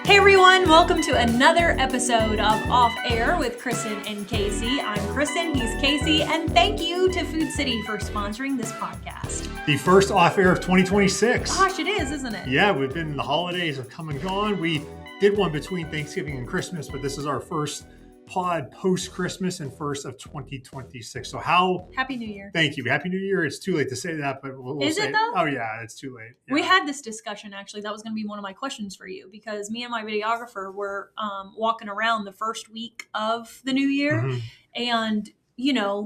Hey everyone, welcome to another episode of Off Air with Kristen and Casey. I'm Kristen, he's Casey, and thank you to Food City for sponsoring this podcast. The first Off Air of 2026. Gosh, it is, isn't it? Yeah, the holidays have come and gone. We did one between Thanksgiving and Christmas, but this is our first pod post-Christmas and first of 2026. So Happy New Year. Thank you. Happy New Year. It's too late to say that, but we'll is say it though? Oh yeah, it's too late. Yeah. We had this discussion actually. That was going to be one of my questions for you because me and my videographer were walking around the first week of the new year, Mm-hmm. and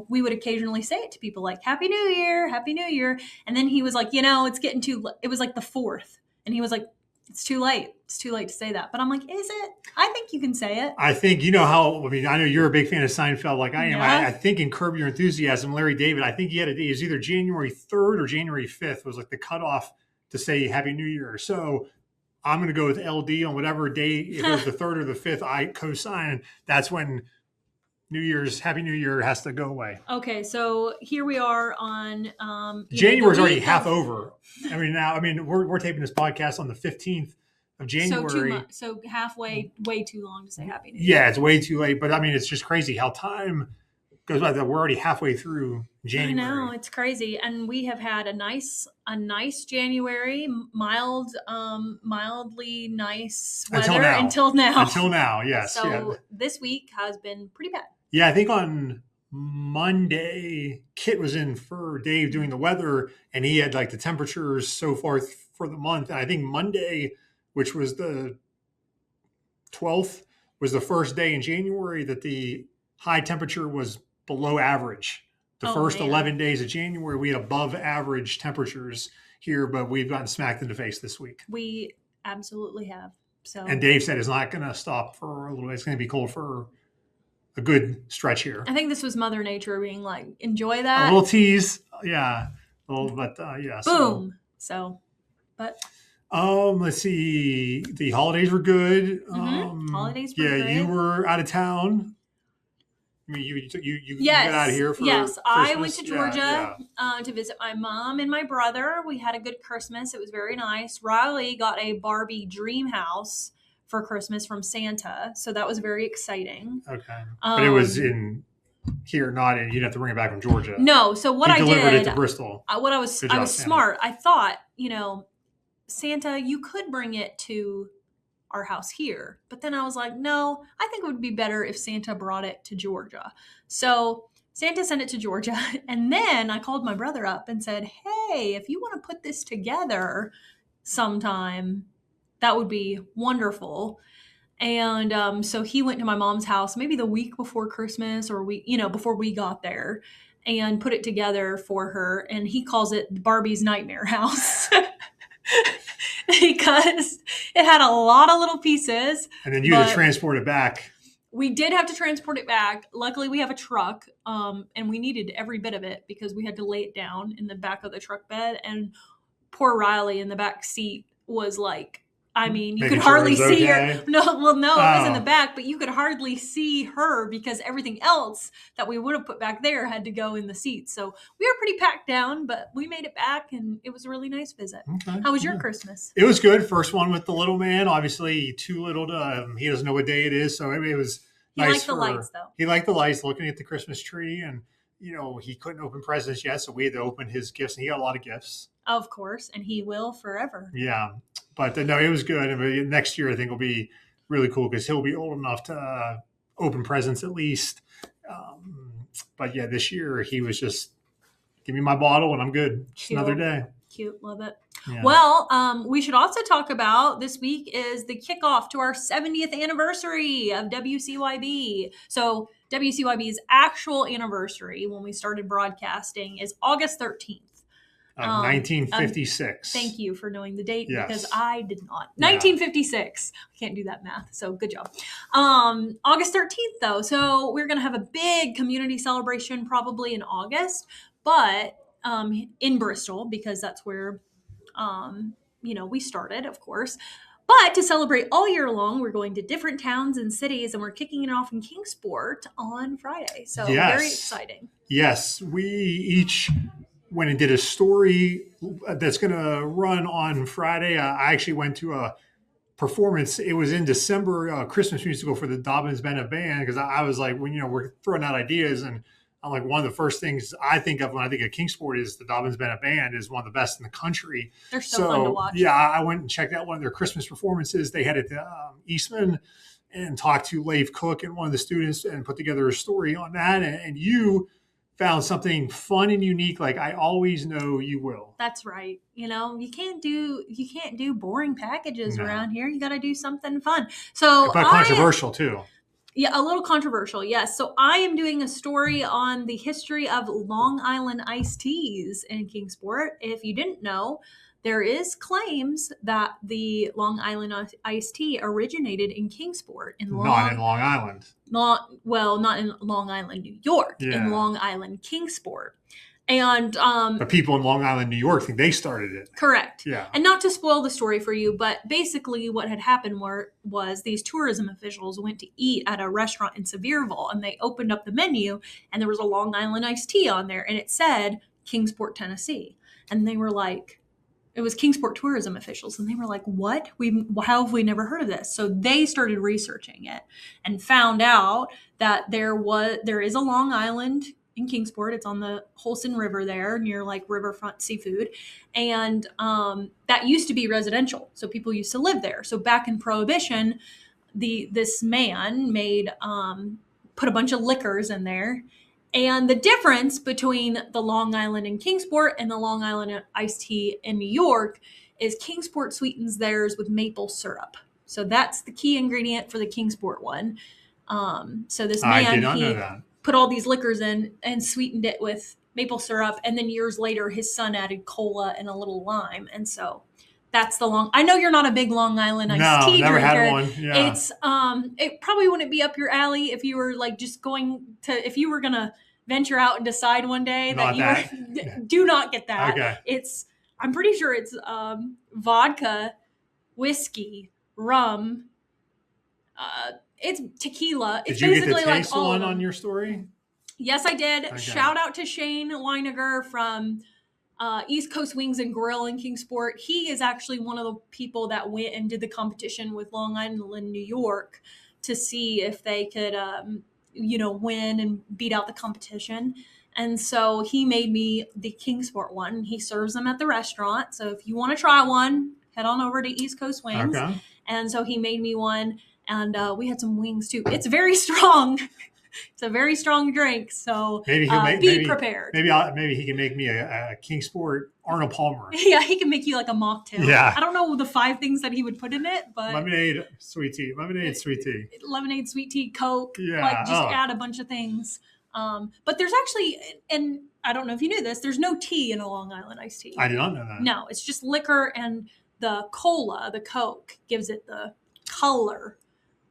we would occasionally say it to people like Happy New Year, Happy New Year. And then he was like, it's getting it was like the 4th. And he was like, it's too late. It's too late to say that. But I'm like, is it? I think you can say it. I think, I know you're a big fan of Seinfeld like I am. Yeah. I think in Curb Your Enthusiasm, Larry David, I think he had it was either January 3rd or January 5th was like the cutoff to say Happy New Year. So I'm going to go with LD on whatever day, if it was the 3rd or the 5th, I co-sign. That's when Happy New Year has to go away. Okay, so here we are on January's already half over. We're taping this podcast on the 15th of January. So 2 months. So halfway, way too long to say Happy New Year. Yeah, it's way too late. But it's just crazy how time goes by. We're already halfway through January. I know, it's crazy. And we have had a nice January, mildly nice weather until now. Until now, yes. So This week has been pretty bad. Yeah, I think on Monday, Kit was in for Dave doing the weather, and he had like the temperatures so far for the month. And I think Monday, which was the 12th, was the first day in January that the high temperature was below average. The first 11 days of January, we had above average temperatures here, but we've gotten smacked in the face this week. We absolutely have. So, and Dave said it's not going to stop for a little bit. It's going to be cold for a good stretch here. I think this was Mother Nature being like, enjoy that. A little tease. Yeah. Yeah. Boom. Let's see. The holidays were good. Holidays were good. good. You were out of town. You yes. got out of here for Yes, Christmas. I went to Georgia to visit my mom and my brother. We had a good Christmas. It was very nice. Riley got a Barbie dream house for Christmas from Santa, so that was very exciting. Okay, but it was in here, not in. You didn't have to bring it back from Georgia. No, so what I delivered did, it to Bristol. I was smart. I thought, Santa, you could bring it to our house here, but then I was like, no, I think it would be better if Santa brought it to Georgia. So Santa sent it to Georgia, and then I called my brother up and said, hey, if you want to put this together sometime, that would be wonderful. And so he went to my mom's house maybe the week before Christmas or before we got there and put it together for her. And he calls it Barbie's Nightmare House because it had a lot of little pieces. And then you had to transport it back. We did have to transport it back. Luckily, we have a truck, and we needed every bit of it because we had to lay it down in the back of the truck bed. And poor Riley in the back seat was like, you could hardly see her. No, it was in the back, but you could hardly see her because everything else that we would have put back there had to go in the seats. So we were pretty packed down, but we made it back, and it was a really nice visit. Okay. How was your Christmas? It was good. First one with the little man. Obviously, too little to. He doesn't know what day it is, so it was nice. He liked the lights, though. He liked the lights, looking at the Christmas tree, and he couldn't open presents yet, so we had to open his gifts, and he got a lot of gifts. Of course, and he will forever. Yeah. But no, it was good. And next year, I think will be really cool because he'll be old enough to open presents at least. But yeah, this year he was just, give me my bottle and I'm good. Just another day. Cute. Love it. Yeah. Well, we should also talk about this week is the kickoff to our 70th anniversary of WCYB. So WCYB's actual anniversary when we started broadcasting is August 13th. 1956. Thank you for knowing the date because Yes. I did not. 1956. I can't do that math, so good job. August 13th, though. So we're going to have a big community celebration probably in August, but in Bristol because that's where, we started, of course. But to celebrate all year long, we're going to different towns and cities, and we're kicking it off in Kingsport on Friday. So very exciting. Yes, we each went and did a story that's going to run on Friday. I actually went to a performance. It was in December, Christmas musical for the Dobbins Bennett Band, because I was like, when we're throwing out ideas, and I'm like, one of the first things I think of when I think of Kingsport is the Dobbins Bennett Band is one of the best in the country. They're so fun to watch. Yeah, I went and checked out one of their Christmas performances. They had it at Eastman, and talked to Leif Cook and one of the students and put together a story on that. And you found something fun and unique, like I always know you will. That's right. You can't do boring packages around here. You got to do something fun. So, but controversial too. Yeah, a little controversial, yes. So I am doing a story on the history of Long Island iced teas in Kingsport. If you didn't know, there is claims that the Long Island iced tea originated in Kingsport. Not in Long Island. Not in Long Island, New York. Yeah. In Long Island, Kingsport. And but people in Long Island, New York think they started it. Correct. Yeah. And not to spoil the story for you, but basically what had happened was these tourism officials went to eat at a restaurant in Sevierville, and they opened up the menu, and there was a Long Island iced tea on there, and it said Kingsport, Tennessee. And they were like, it was Kingsport tourism officials, and they were like, what? How have we never heard of this? So they started researching it and found out that there is a Long Island in Kingsport. It's on the Holston River there near like Riverfront Seafood. And that used to be residential. So people used to live there. So back in Prohibition, this man put a bunch of liquors in there. And the difference between the Long Island in Kingsport and the Long Island iced tea in New York is Kingsport sweetens theirs with maple syrup. So that's the key ingredient for the Kingsport one. So this man, I did not know that. Put all these liquors in and sweetened it with maple syrup. And then years later, his son added cola and a little lime. And so that's I know you're not a big Long Island iced tea never drinker. Had one. Yeah. It's, it probably wouldn't be up your alley if you were like just if you were going to venture out and decide one day do not get that. Okay. I'm pretty sure it's, vodka, whiskey, rum, it's tequila. It's did you basically get the taste like all one on your story? Yes, I did. Okay. Shout out to Shane Weiniger from East Coast Wings and Grill in Kingsport. He is actually one of the people that went and did the competition with Long Island, New York, to see if they could, win and beat out the competition. And so he made me the Kingsport one. He serves them at the restaurant. So if you want to try one, head on over to East Coast Wings. Okay. And so he made me one. And we had some wings too. It's very strong. It's a very strong drink. So be prepared. Maybe he can make me a Kingsport Arnold Palmer. Yeah, he can make you like a mocktail. Yeah. I don't know the 5 things that he would put in it, but lemonade, sweet tea, lemonade, sweet tea, Coke. Yeah. Like just add a bunch of things. But there's actually, and I don't know if you knew this, there's no tea in a Long Island iced tea. I did not know that. No, it's just liquor, and the cola, the Coke, gives it the color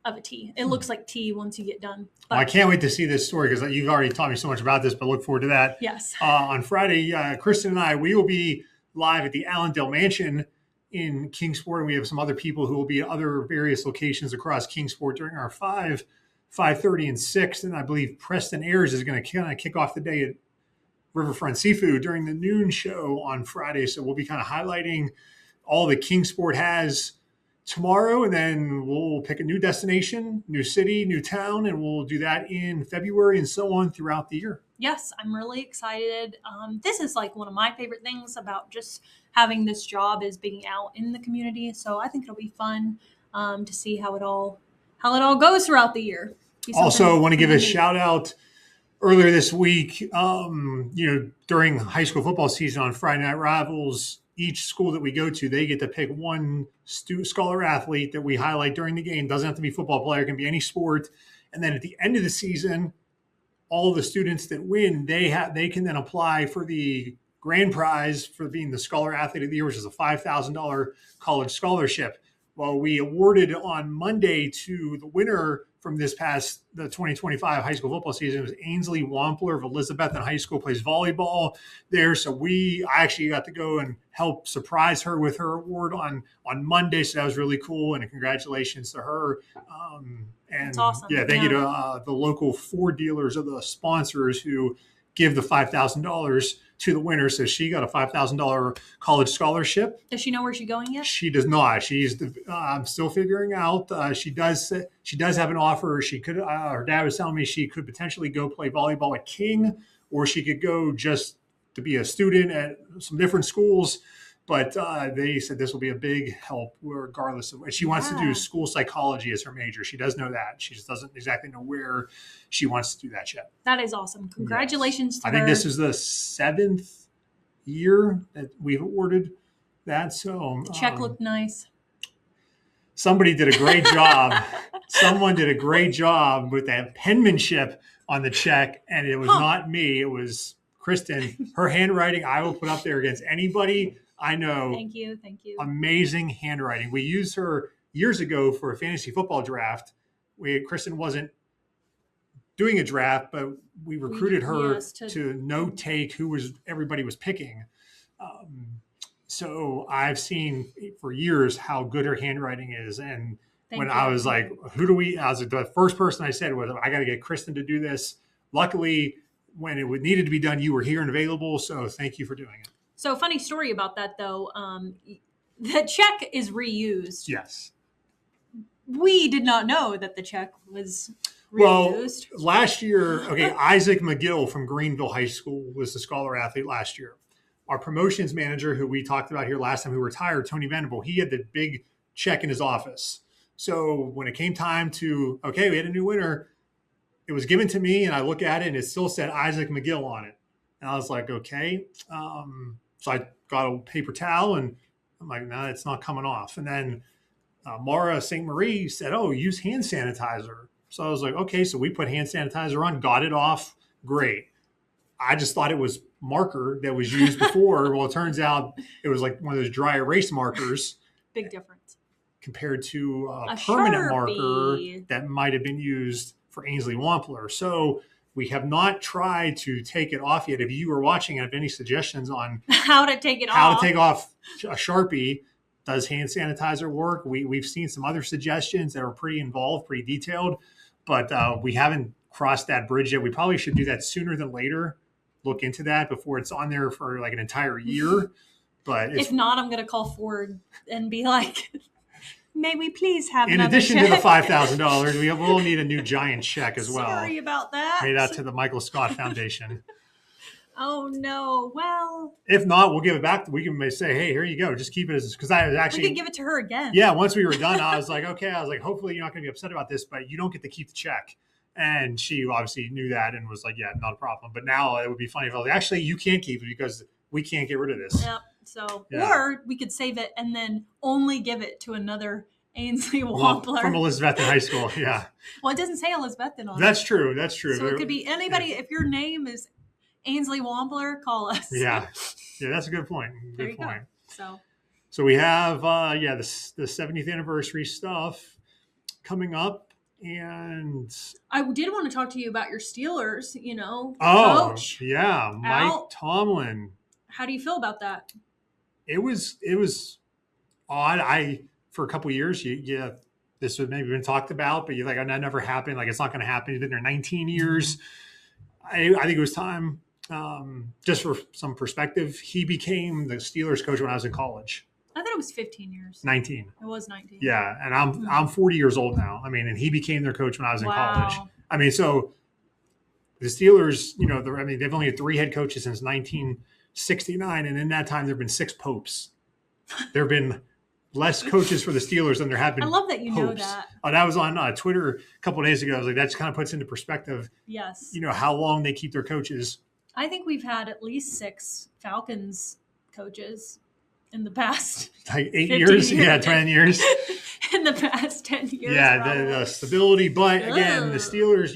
of a tea. It looks like tea once you get done. But, I can't wait to see this story because you've already taught me so much about this, but look forward to that. Yes. On Friday, Kristen and we will be live at the Allendale Mansion in Kingsport, and we have some other people who will be at other various locations across Kingsport during our 5:30 and 6. And I believe Preston Ayers is going to kind of kick off the day at Riverfront Seafood during the noon show on Friday. So we'll be kind of highlighting all that Kingsport has tomorrow, and then we'll pick a new destination, new city, new town, and we'll do that in February and so on throughout the year. Yes, I'm really excited. This is like one of my favorite things about just having this job is being out in the community. So I think it'll be fun to see how it all goes throughout the year. Also, want to give a shout out. Earlier this week, during high school football season on Friday Night Rivals, each school that we go to, they get to pick one scholar athlete that we highlight during the game. Doesn't have to be a football player, it can be any sport. And then at the end of the season, all the students that win, they can then apply for the grand prize for being the scholar athlete of the year, which is a $5,000 college scholarship. Well, we awarded on Monday to the winner from the 2025 high school football season. It was Ainsley Wampler of Elizabethton High School, plays volleyball there. So I actually got to go and help surprise her with her award on Monday. So that was really cool. And congratulations to her. And that's awesome. Yeah, thank you to the local Ford dealers of the sponsors who give the $5,000 to the winner. So she got a $5,000 college scholarship. Does she know where she's going yet? She does not. I'm still figuring out. She does have an offer. She could. Her dad was telling me she could potentially go play volleyball at King, or she could go just to be a student at some different schools. But they said this will be a big help regardless of what she wants to do. School psychology as her major. She does know that. She just doesn't exactly know where she wants to do that yet. That is awesome. Congratulations to her. I think this is the 7th year that we've awarded that. So the check looked nice. Somebody did a great job. Someone did a great job with that penmanship on the check. And it was not me. It was Kristen. Her handwriting, I will put up there against anybody I know. Thank you. Amazing handwriting. We used her years ago for a fantasy football draft. Kristen wasn't doing a draft, but we recruited her to note take who everybody was picking. So I've seen for years how good her handwriting is. And I was like, the first person I said was, I got to get Kristen to do this. Luckily, when it needed to be done, you were here and available. So thank you for doing it. So funny story about that, though. The check is reused. Yes. We did not know that the check was reused. Well, last year, Isaac McGill from Greenville High School was the scholar athlete last year. Our promotions manager, who we talked about here last time, who retired, Tony Venable, he had the big check in his office. So when it came time to, we had a new winner, it was given to me, and I look at it, and it still said Isaac McGill on it. And I was like, okay. So I got a paper towel, and I'm like, no, it's not coming off. And then Mara St. Marie said, use hand sanitizer. So I was like, okay. So we put hand sanitizer on, got it off. Great. I just thought it was marker that was used before. Well, it turns out it was like one of those dry erase markers. Big difference. Compared to a permanent marker that might have been used for Ainsley Wampler. So we have not tried to take it off yet. If you were watching and have any suggestions on how to take off a Sharpie, does hand sanitizer work? We've seen some other suggestions that are pretty involved, pretty detailed, but we haven't crossed that bridge yet. We probably should do that sooner than later. Look into that before it's on there for like an entire year. But if not, I'm going to call Ford and be like, may we please have in addition to the $5,000, we will need a new giant check as well. Sorry about that. Made out to the Michael Scott Foundation. Oh no! Well, if not, we'll give it back. We can say, "Hey, here you go. Just keep it as." Because I was actually we could give it to her again. Yeah, once we were done, I was like, "Okay." I was like, "Hopefully, you're not going to be upset about this, but you don't get to keep the check." And she obviously knew that and was like, "Yeah, not a problem." But now it would be funny if I was like, "Actually, you can't keep it because we can't get rid of this." Yep. So, or we could save it and then only give it to another Ainsley Wampler from Elizabethan High School. Yeah. Well, it doesn't say Elizabethan on it. That's true. That's true. So it could be anybody. If your name is Ainsley Wampler, call us. Yeah. That's a good point. Good point. Go. So we have the 70th anniversary stuff coming up, and I did want to talk to you about your Steelers. Coach. Yeah, Mike Tomlin. How do you feel about that? It was odd. For a couple of years, this was maybe been talked about, but you're like, that never happened. Like, it's not going to happen. He's been there 19 years. I think it was time. Just for some perspective, he became the Steelers coach when I was in college. I thought it was 15 years. 19. It was 19. Yeah, and I'm 40 years old now. I mean, and he became their coach when I was in college. I mean, so the Steelers, they've only had 3 head coaches since 1969, and in that time, there have been 6 popes. There have been less coaches for the Steelers than there have been. I love that you popes. know that. That was on Twitter a couple of days ago. I was like, that just kind of puts into perspective. Yes. How long they keep their coaches. I think we've had at least 6 Falcons coaches in the past. Like 8 years? Yeah, 10 years. In the past 10 years. Yeah, the stability. But again, the Steelers,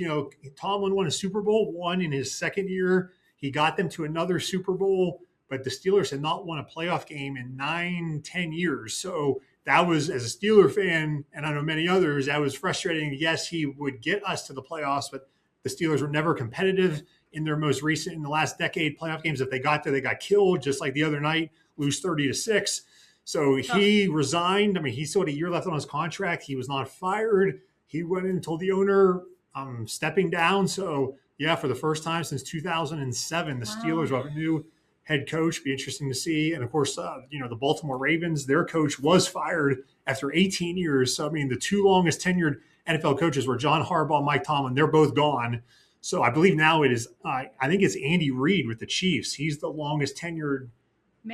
Tomlin won a Super Bowl, won in his second year. He got them to another Super Bowl. But the Steelers had not won a playoff game in 9-10 years. So that was, as a Steeler fan, and I know many others, that was frustrating. Yes, he would get us to the playoffs, but the Steelers were never competitive in their most recent, in the last decade, playoff games. If they got there, they got killed, just like the other night, lose 30-6. So he resigned. I mean, he still had a year left on his contract. He was not fired. He went in and told the owner, I'm stepping down. So Yeah, for the first time since 2007, the Steelers will have a new head coach. Be interesting to see. And of course, the Baltimore Ravens, their coach was fired after 18 years. So, I mean, the two longest tenured NFL coaches were John Harbaugh and Mike Tomlin. They're both gone. So I believe now it is, I think it's Andy Reid with the Chiefs. He's the longest tenured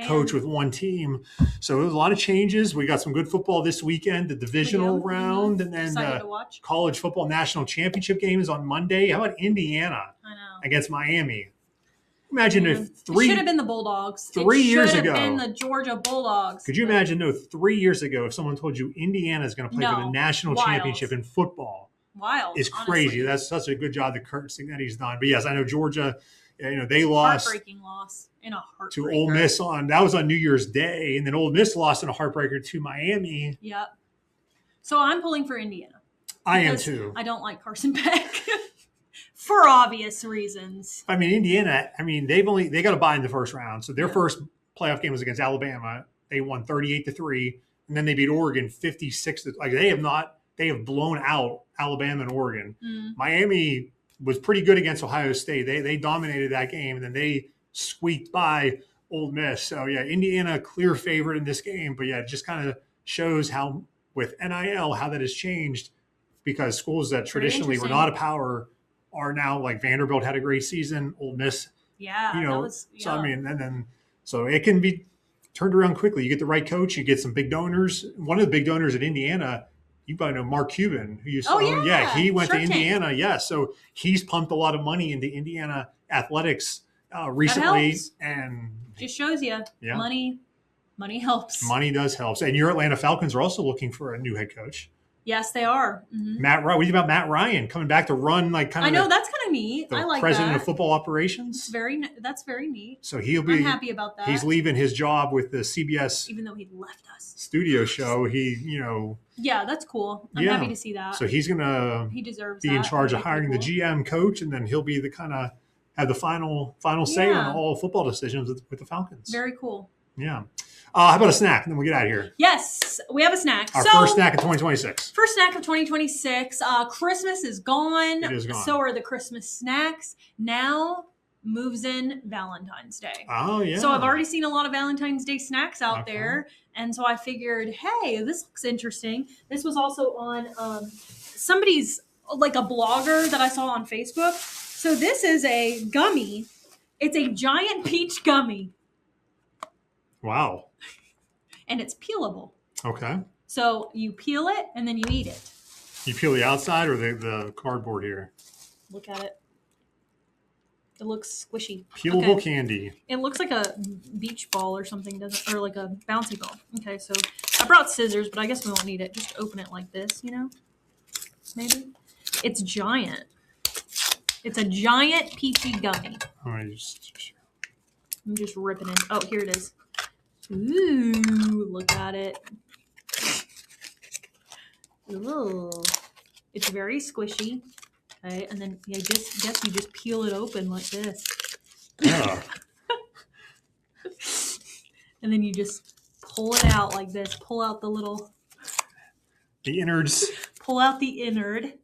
coach with one team. So there's a lot of changes. We got some good football this weekend, the divisional round, and then the college football national championship game is on Monday. How about Indiana against Miami? Imagine if it should have been the Bulldogs. 3 years ago. It should have been the Georgia Bulldogs. Could you imagine, 3 years ago, if someone told you Indiana is going to play for the national championship in football? Wild. It's crazy. Honestly. That's such a good job that he's done. But yes, I know Georgia, they lost. Heartbreaking loss in a heartbreaker. To Ole Miss that was on New Year's Day. And then Ole Miss lost in a heartbreaker to Miami. Yep. So I'm pulling for Indiana. I am too. I don't like Carson Beck. For obvious reasons. I mean, Indiana, they got a bye in the first round. So their first playoff game was against Alabama. They won 38-3. And then they beat Oregon 56. They have blown out Alabama and Oregon. Miami was pretty good against Ohio State. They dominated that game, and then they squeaked by Ole Miss. So, yeah, Indiana, clear favorite in this game. But, yeah, it just kind of shows how, with NIL, how that has changed, because schools that traditionally were not a power are now, like Vanderbilt had a great season, Ole Miss. Yeah. So, I mean, so it can be turned around quickly. You get the right coach, you get some big donors. One of the big donors at Indiana, you probably know Mark Cuban, who you saw. He went to Indiana. Yeah, so he's pumped a lot of money into Indiana athletics recently, and just shows you money helps. Money does help. And your Atlanta Falcons are also looking for a new head coach. Yes, they are. Mm-hmm. Matt Ryan. What do you think about Matt Ryan coming back to run that's kind of neat. I like president that. of football operations. That's very neat. So I'm happy about that. He's leaving his job with the CBS, even though he left us, studio show. Yeah, that's cool. I'm happy to see that. So he deserves be in charge of hiring the GM coach, and then he'll be the kind of have the final say on all football decisions with the Falcons. Very cool. Yeah. How about a snack, and then we'll get out of here? Yes, we have a snack. Our first snack of 2026. First snack of 2026. Christmas is gone. It is gone. So are the Christmas snacks. Now moves in Valentine's Day. Oh, yeah. So I've already seen a lot of Valentine's Day snacks out there. And so I figured, hey, this looks interesting. This was also on somebody's, like a blogger that I saw on Facebook. So this is a gummy. It's a giant peach gummy. Wow. And it's peelable. Okay. So you peel it and then you eat it. You peel the outside or the cardboard here? Look at it. It looks squishy. Peelable candy. It looks like a beach ball or something, doesn't? Or like a bouncy ball. Okay, so I brought scissors, but I guess we won't need it. Just open it like this, Maybe. It's giant. It's a giant peachy gummy. All right. I'm just ripping it. Oh, here it is. Ooh, look at it. Ooh. It's very squishy. Okay, and then you just peel it open like this. Yeah. And then you just pull it out like this. Pull out the innards. Pull out the innard.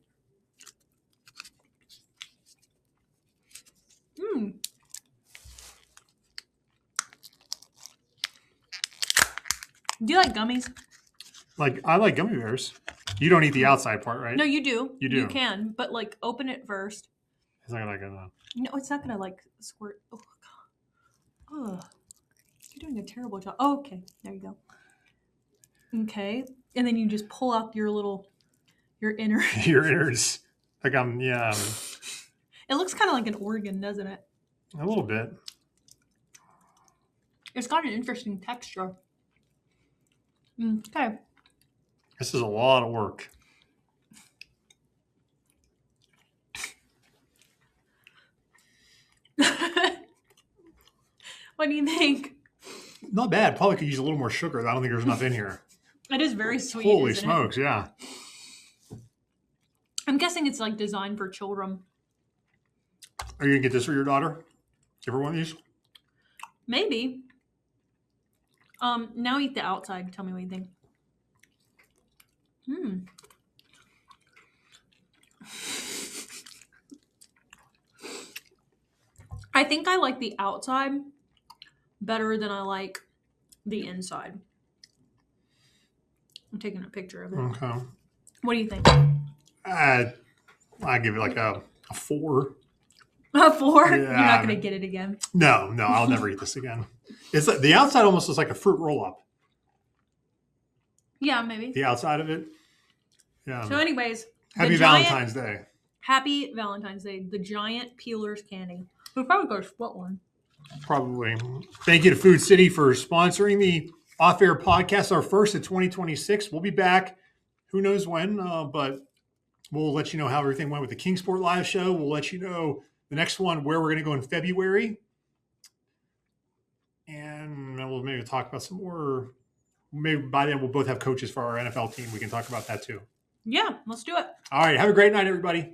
Do you like gummies? I like gummy bears. You don't eat the outside part, right? No, you do. You do. You can, but open it first. It's not gonna No, it's not gonna squirt. Oh God. Oh, you're doing a terrible job. Oh, okay, there you go. Okay, and then you just pull out your innards. Your innards. It looks kind of like an organ, doesn't it? A little bit. It's got an interesting texture. Okay. This is a lot of work. What do you think? Not bad. Probably could use a little more sugar. I don't think there's enough in here. It is very sweet. Holy smokes, yeah. I'm guessing it's designed for children. Are you going to get this for your daughter? Give her one of these? Maybe. Now eat the outside. Tell me what you think. I think I like the outside better than I like the inside. I'm taking a picture of it. Okay. What do you think? I give it like a 4. A 4? Yeah, You're not going to get it again. No, I'll never eat this again. It's the outside almost looks like a fruit roll up. Yeah, maybe. The outside of it. Yeah. So, anyways, Happy Valentine's Day. Happy Valentine's Day. The giant peelers candy. We'll probably go split one. Probably. Thank you to Food City for sponsoring the Off-Air podcast, our first of 2026. We'll be back. Who knows when, but we'll let you know how everything went with the Kingsport Live show. We'll let you know the next one, where we're going to go in February. And we'll maybe talk about some more. Maybe by then we'll both have coaches for our NFL team. We can talk about that too. Yeah, let's do it. All right. Have a great night, everybody.